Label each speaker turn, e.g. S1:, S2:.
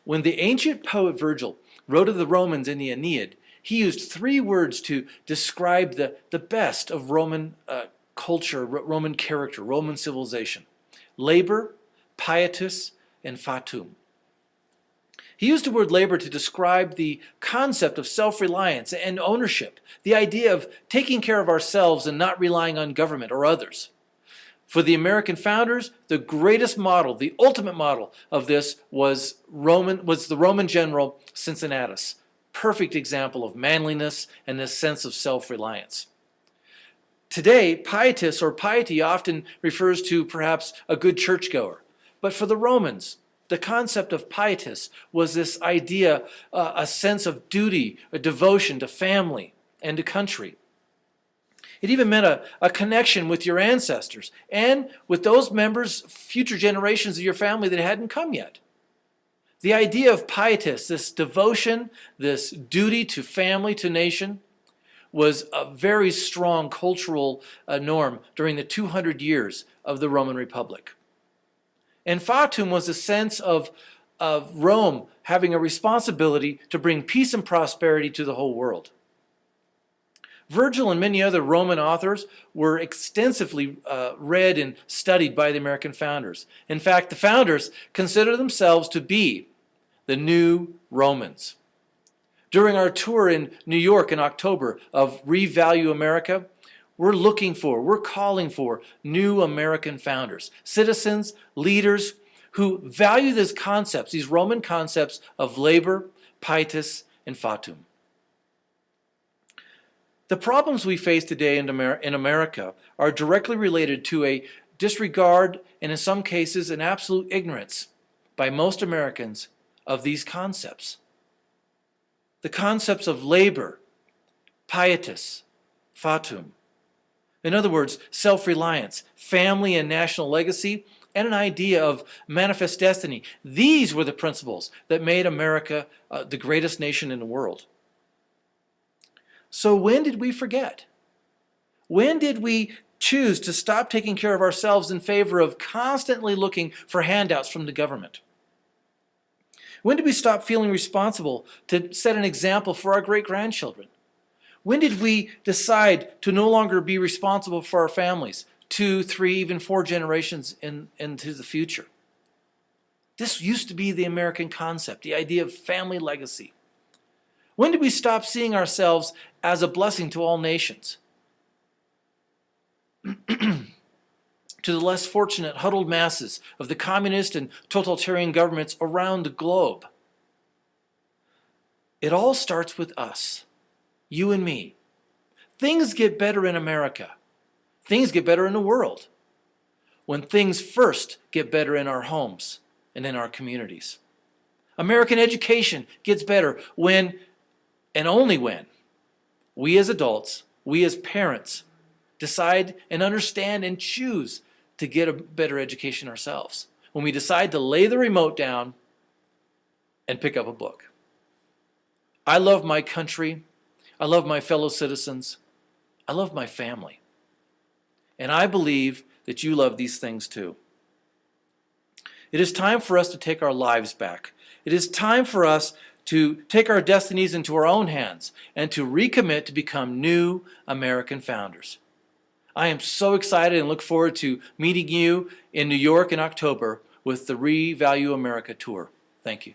S1: When the ancient poet Virgil wrote of the Romans in the Aeneid, he used three words to describe the best of Roman culture, Roman character, Roman civilization: labor, pietas, and fatum. He used the word labor to describe the concept of self-reliance and ownership, the idea of taking care of ourselves and not relying on government or others. For the American founders, the greatest model, the ultimate model of this was the Roman general Cincinnatus. Perfect example of manliness and this sense of self-reliance. Today, pietas or piety often refers to perhaps a good churchgoer. But for the Romans, the concept of pietas was this idea, a sense of duty, a devotion to family and to country. It even meant a connection with your ancestors and with those members, future generations of your family that hadn't come yet. The idea of pietas, this devotion, this duty to family, to nation, was a very strong cultural norm during the 200 years of the Roman Republic. And fatum was a sense of Rome having a responsibility to bring peace and prosperity to the whole world. Virgil and many other Roman authors were extensively read and studied by the American founders. In fact, the founders consider themselves to be the new Romans. During our tour in New York in October of Revalue America, we're calling for new American founders, citizens, leaders who value these concepts, these Roman concepts of labor, pietas, and fatum. The problems we face today in America are directly related to a disregard and in some cases an absolute ignorance by most Americans of these concepts. The concepts of labor, pietas, fatum. In other words, self-reliance, family and national legacy, and an idea of manifest destiny. These were the principles that made America the greatest nation in the world. So when did we forget? When did we choose to stop taking care of ourselves in favor of constantly looking for handouts from the government? When did we stop feeling responsible to set an example for our great-grandchildren? When did we decide to no longer be responsible for our families, 2, 3, even 4 generations into the future? This used to be the American concept, the idea of family legacy. When did we stop seeing ourselves as a blessing to all nations? To the less fortunate, huddled masses of the communist and totalitarian governments around the globe. It all starts with us, you and me. Things get better in America. Things get better in the world when things first get better in our homes and in our communities. American education gets better when, and only when, we as adults, we as parents, decide and understand and choose to get a better education ourselves. When we decide to lay the remote down and pick up a book. I love my country. I love my fellow citizens. I love my family. And I believe that you love these things too. It is time for us to take our lives back. It is time for us to take our destinies into our own hands and to recommit to become new American founders. I am so excited and look forward to meeting you in New York in October with the Revalue America Tour. Thank you.